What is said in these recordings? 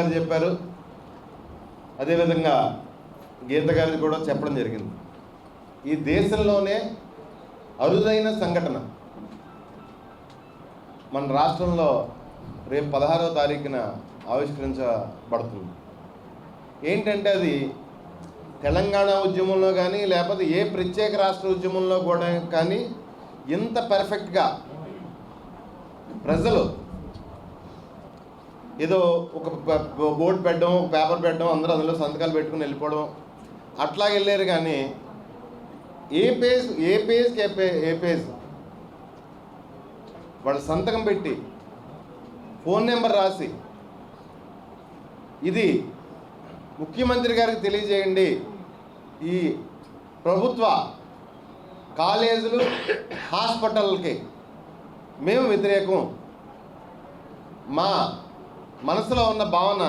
గారు చెప్పారు, అదేవిధంగా గీత గారు కూడా చెప్పడం జరిగింది. ఈ దేశంలోనే అరుదైన సంఘటన మన రాష్ట్రంలో రేపు 16వ తారీఖున ఆవిష్కరించబడుతుంది. ఏంటంటే అది తెలంగాణ ఉద్యమంలో కానీ లేకపోతే ఏ ప్రత్యేక రాష్ట్ర ఉద్యమంలో కూడా కానీ ఇంత పర్ఫెక్ట్గా ప్రజలు ఏదో ఒక బోర్డు పెట్టడం, ఒక పేపర్ పెట్టడం, అందరూ అందులో సంతకాలు పెట్టుకుని వెళ్ళిపోవడం అట్లా వెళ్ళారు. కానీ ఏ పేజ్ వాళ్ళు సంతకం పెట్టి ఫోన్ నెంబర్ రాసి ఇది ముఖ్యమంత్రి గారికి తెలియజేయండి, ఈ ప్రభుత్వ కాలేజీలు హాస్పిటల్కి మేము వ్యతిరేకం, మా మనసులో ఉన్న భావన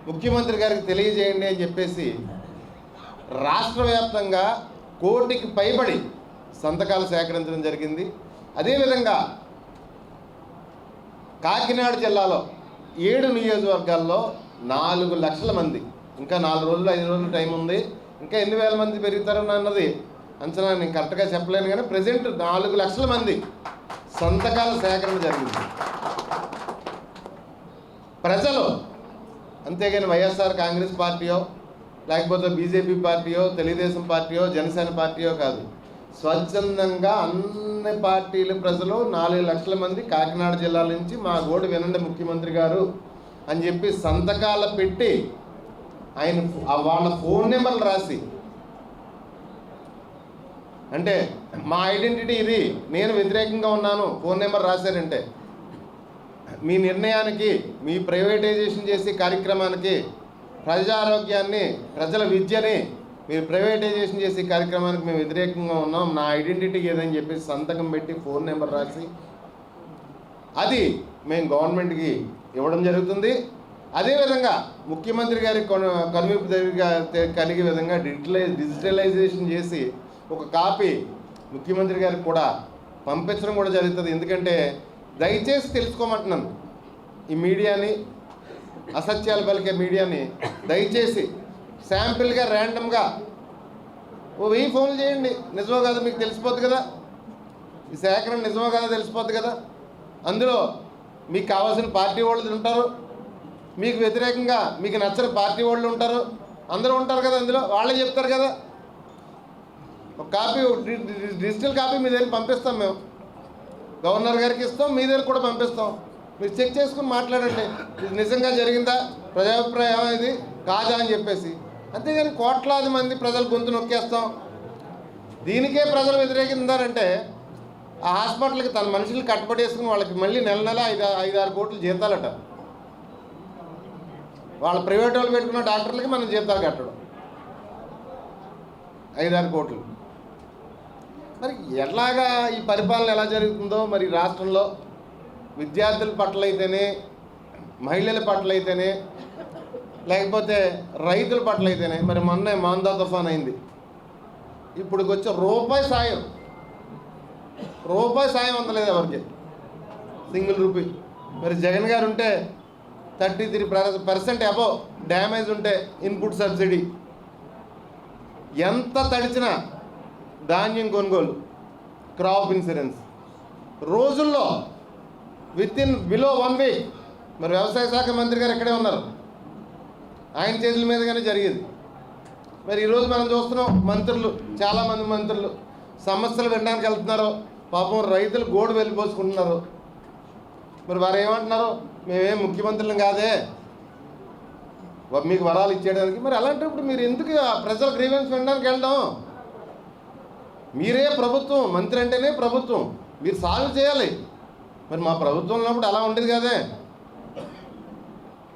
ముఖ్యమంత్రి గారికి తెలియజేయండి అని చెప్పేసి రాష్ట్ర వ్యాప్తంగా 1 కోటికి పైబడి సంతకాలు సేకరించడం జరిగింది. అదేవిధంగా కాకినాడ జిల్లాలో 7 నియోజకవర్గాల్లో 4 లక్షల మంది, ఇంకా 4 రోజులు 5 రోజులు టైం ఉంది, ఇంకా ఎన్ని వేల మంది పెరుగుతారని అన్నది అంచనా నేను కరెక్ట్గా చెప్పలేను. కానీ ప్రజెంట్ 4 లక్షల మంది సంతకాల సేకరణ జరిగింది. ప్రజలు అంతేగాని వైఎస్ఆర్ కాంగ్రెస్ పార్టీయో లేకపోతే బీజేపీ పార్టీయో తెలుగుదేశం పార్టీయో జనసేన పార్టీయో కాదు, స్వచ్ఛందంగా అన్ని పార్టీల ప్రజలు 4 లక్షల మంది కాకినాడ జిల్లా నుంచి మా గోడు వినండి ముఖ్యమంత్రి గారు అని చెప్పి సంతకాలు పెట్టి ఆయన వాళ్ళ ఫోన్ నెంబర్లు రాసి, అంటే మా ఐడెంటిటీ ఇది, నేను వ్యతిరేకంగా ఉన్నాను ఫోన్ నెంబర్ రాశారంటే మీ నిర్ణయానికి, మీ ప్రైవేటైజేషన్ చేసే కార్యక్రమానికి, ప్రజారోగ్యాన్ని ప్రజల విద్యని మీరు ప్రైవేటైజేషన్ చేసే కార్యక్రమానికి మేము వ్యతిరేకంగా ఉన్నాం, నా ఐడెంటిటీ ఏదని చెప్పి సంతకం పెట్టి ఫోన్ నెంబర్ రాసి అది మేము గవర్నమెంట్కి ఇవ్వడం జరుగుతుంది. అదేవిధంగా ముఖ్యమంత్రి గారి కనువిప్పు కలిగే విధంగా డిజిటలైజేషన్ చేసి ఒక కాపీ ముఖ్యమంత్రి గారికి కూడా పంపించడం కూడా జరుగుతుంది. ఎందుకంటే దయచేసి తెలుసుకోమంటున్నాను, ఈ మీడియాని, అసత్యాలు పలికే మీడియాని దయచేసి శాంపిల్గా ర్యాండమ్గా 1000 ఫోన్లు చేయండి, నిజమో కాదో మీకు తెలిసిపోద్ది కదా, ఈ సేకరణ నిజమో కాదో తెలిసిపోద్ది కదా. అందులో మీకు కావాల్సిన పార్టీ వాళ్ళు ఉంటారు, మీకు వ్యతిరేకంగా మీకు నచ్చని పార్టీ వాళ్ళు ఉంటారు, అందరూ ఉంటారు కదా, అందులో వాళ్ళే చెప్తారు కదా. ఒక కాపీ, డిజిటల్ కాపీ మీ దగ్గర పంపిస్తాం, మేము గవర్నర్ గారికి ఇస్తాం, మీ దగ్గర కూడా పంపిస్తాం, మీరు చెక్ చేసుకుని మాట్లాడండి, ఇది నిజంగా జరిగిందా, ప్రజాభిప్రాయం ఇది కాదా అని చెప్పేసి. అంతేగాని కోట్లాది మంది ప్రజలు గొంతు నొక్కేస్తాం, దీనికే ప్రజలు వ్యతిరేకించారంటే ఆ హాస్పిటల్కి తన మనుషులు కట్టుబడేసుకుని వాళ్ళకి మళ్ళీ నెల 5-6 కోట్లు జీతాలట, వాళ్ళ ప్రైవేట్ వాళ్ళు పెట్టుకున్న డాక్టర్లకి మనం జీతాలు కట్టడం 5-6 కోట్లు. మరి ఎలాగా ఈ పరిపాలన ఎలా జరుగుతుందో మరి రాష్ట్రంలో విద్యార్థుల పట్ల అయితేనే, మహిళల పట్ల అయితేనే, లేకపోతే రైతుల పట్ల అయితేనే. మరి మొన్నే మాందా తుఫాన్ అయింది, ఇప్పుడు వచ్చే రూపాయి సాయం అందలేదు ఎవరికి, సింగిల్ రూపీ. మరి జగన్ గారు ఉంటే 33% అబవ్ డ్యామేజ్ ఉంటే ఇన్పుట్ సబ్సిడీ, ఎంత తడిచినా ధాన్యం కొనుగోలు, క్రాప్ ఇన్సూరెన్స్ రోజుల్లో బిలో 1 వీక్. మరి వ్యవసాయ శాఖ మంత్రి గారు ఎక్కడే ఉన్నారు, ఆయన చేతుల మీదుగానే జరిగేది. మరి ఈరోజు మనం చూస్తున్నాం మంత్రులు, చాలామంది మంత్రులు సమస్యలు వినడానికి వెళ్తున్నారు, పాపం రైతులు గోడు వెళ్ళిపోసుకుంటున్నారు. మరి వారు ఏమంటున్నారు, మేమేం ముఖ్యమంత్రులం కాదే మీకు వరాలు ఇచ్చేయడానికి. మరి అలాంటప్పుడు మీరు ఎందుకు ప్రజల గ్రీవెన్స్ వినడానికి వెళ్ళడం? మీరే ప్రభుత్వం, మంత్రి అంటేనే ప్రభుత్వం, మీరు సాల్వ్ చేయాలి. మరి మా ప్రభుత్వం ఉన్నప్పుడు అలా ఉండేది కదే.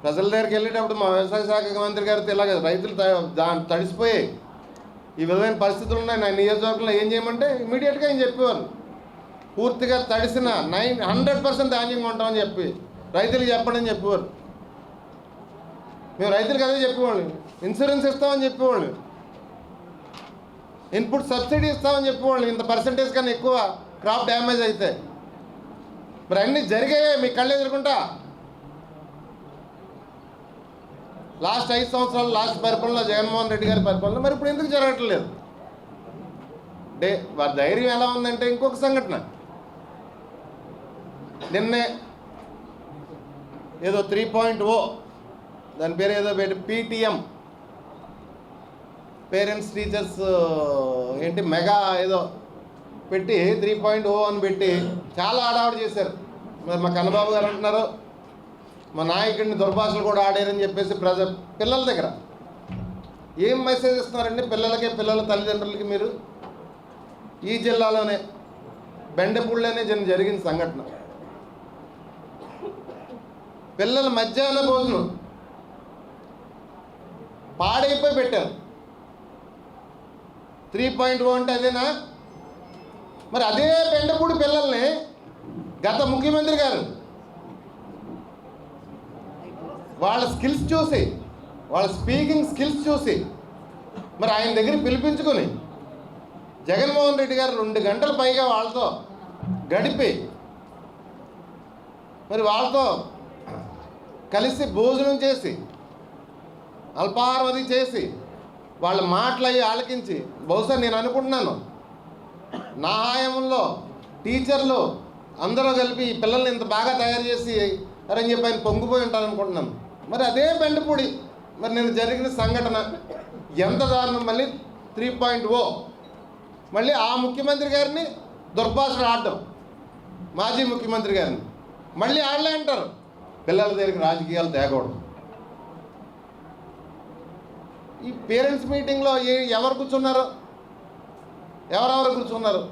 ప్రజల దగ్గరికి వెళ్ళేటప్పుడు మా వ్యవసాయ శాఖ మంత్రి గారితో ఇలాగ రైతులు తడిసిపోయి ఈ విధమైన పరిస్థితులు ఉన్నాయి నా నియోజకవర్గంలో, ఏం చేయమంటే ఇమీడియట్గా ఆయన చెప్పేవారు, పూర్తిగా తడిసిన 100% ధాన్యం కొంటామని చెప్పి రైతులకు చెప్పండి అని చెప్పేవారు. మేము రైతులకు అదే చెప్పేవాళ్ళు, ఇన్సూరెన్స్ ఇస్తామని చెప్పేవాళ్ళు, ఇన్పుట్ సబ్సిడీ ఇస్తామని చెప్పేవాళ్ళు, ఇంత పర్సంటేజ్ కన్నా ఎక్కువ క్రాప్ డ్యామేజ్ అయితే. మరి అన్నీ జరిగాయే మీ కళ్ళు ఎదురుకుంటా. లాస్ట్ 5 సంవత్సరాలు లాస్ట్ పరిపాలన జగన్మోహన్ రెడ్డి గారి పరిపాలన మరి ఇప్పుడు ఎందుకు జరగట్లేదు అంటే వారి ధైర్యం ఎలా ఉందంటే ఇంకొక సంఘటన నిన్నే ఏదో 3.0 దాని పేరు ఏదో పెట్టి పీటీఎం పేరెంట్స్ టీచర్స్ ఏంటి మెగా ఏదో పెట్టి 3.0 అని పెట్టి చాలా ఆడావిడి చేశారు. మరి మా కన్నబాబు గారు అంటున్నారు మా నాయకుడిని దుర్భాషలు కూడా ఆడారని చెప్పేసి పిల్లల దగ్గర ఏం మెసేజ్ ఇస్తున్నారండి పిల్లలకి పిల్లల తల్లిదండ్రులకి? మీరు ఈ జిల్లాలోనే బెండపూడిలోనే జరిగిన సంఘటన పిల్లల మధ్యాహ్న భోజనం పాడైపోయి పెట్టారు. 3.0 అంటే అదేనా? మరి అదే బెండపూడి పిల్లల్ని గత ముఖ్యమంత్రి గారు వాళ్ళ స్కిల్స్ చూసి వాళ్ళ స్పీకింగ్ స్కిల్స్ చూసి మరి ఆయన దగ్గర పిలిపించుకొని జగన్మోహన్ రెడ్డి గారు 2 గంటల పైగా వాళ్ళతో గడిపి మరి వాళ్ళతో కలిసి భోజనం చేసి అల్పాహారది చేసి వాళ్ళ మాటలయ్యి ఆలకించి బహుశా నేను అనుకుంటున్నాను నా హాయంలో టీచర్లు అందరూ కలిపి ఈ పిల్లల్ని ఇంత బాగా తయారు చేసి అని చెప్పి ఆయన పొంగిపోయి ఉంటారు అనుకుంటున్నాను. మరి అదే బెండపూడి మరి నేను జరిగిన సంఘటన ఎంత దారుణం. మళ్ళీ 3.0 మళ్ళీ ఆ ముఖ్యమంత్రి గారిని దుర్భాషలు ఆడడం మాజీ ముఖ్యమంత్రి గారిని మళ్ళీ ఆడలే అంటారు. పిల్లల దగ్గరికి రాజకీయాలు తేకూడదు. ఈ పేరెంట్స్ మీటింగ్లో ఎవరు కూర్చున్నారు? ఎవరెవరు కూర్చున్నారు?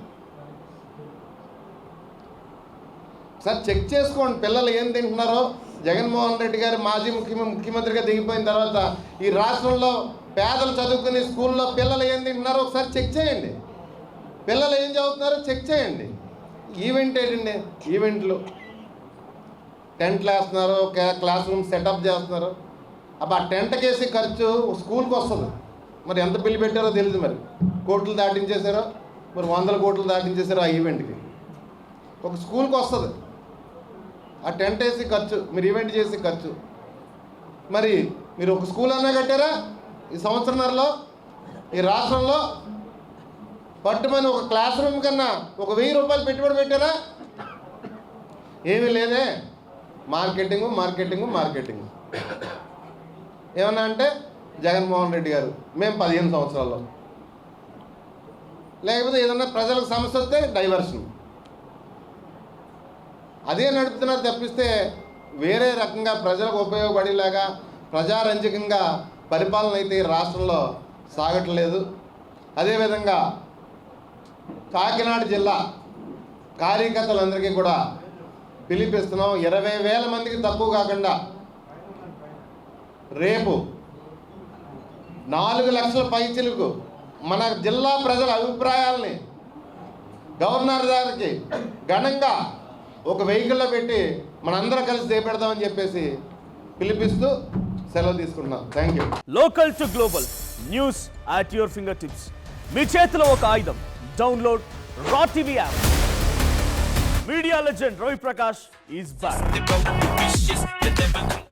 సార్ చెక్ చేసుకోండి పిల్లలు ఏం తింటున్నారో. జగన్మోహన్ రెడ్డి గారు మాజీ ముఖ్యమంత్రిగా దిగిపోయిన తర్వాత ఈ రాష్ట్రంలో పేదలు చదువుకునే స్కూల్లో పిల్లలు ఏం తింటున్నారో ఒకసారి చెక్ చేయండి. పిల్లలు ఏం చదువుతున్నారో చెక్ చేయండి. ఈవెంట్ ఏంటండి? ఈవెంట్లు టెంట్లు వేస్తున్నారు, క్లాస్ రూమ్ సెటప్ చేస్తున్నారు. అప్పుడు ఆ టెంట్కి వేసి ఖర్చు స్కూల్కి వస్తుంది. మరి ఎంత బిల్లు పెట్టారో తెలియదు. మరి కోట్లు దాటించేశారో మరి 100 కోట్లు దాటించేశారో ఆ ఈవెంట్కి. ఒక స్కూల్కి వస్తుంది ఆ టెంట్ వేసి ఖర్చు, మీరు ఈవెంట్ చేసి ఖర్చు. మరి మీరు ఒక స్కూల్ అన్నా కట్టారా ఈ సంవత్సరంలో? ఈ రాష్ట్రంలో పట్టుమని ఒక క్లాస్ రూమ్ కన్నా ఒక 1000 రూపాయలు పెట్టుబడి పెట్టారా? ఏమీ లేదే. Marketing marketing marketing. ఏమన్నా అంటే జగన్మోహన్ రెడ్డి గారు మేము 15 సంవత్సరాల్లో, లేకపోతే ఏదన్నా ప్రజలకు సమస్య వస్తే డైవర్షన్, అదే నడుపుతున్నారు తప్పిస్తే వేరే రకంగా ప్రజలకు ఉపయోగపడేలాగా ప్రజారంజకంగా పరిపాలన అయితే ఈ రాష్ట్రంలో సాగట్లేదు. అదేవిధంగా కాకినాడ జిల్లా కార్యకర్తలందరికీ కూడా పిలిపిస్తున్నాం. 20,000 మందికి తక్కువ కాకుండా రేపు 4 లక్షల పైచిలకు మన జిల్లా ప్రజల అభిప్రాయాలని గవర్నర్ గారికి ఘనంగా ఒక వెహికల్లో పెట్టి మనందరం కలిసి చేపెడదామని చెప్పేసి పిలిపిస్తూ సెలవు తీసుకుంటున్నాం. Thank you. Local to global news at your fingertips. మీ చేతిలో ఒక ఆయుధం. Download R TV app. Media legend Ravi Prakash is back.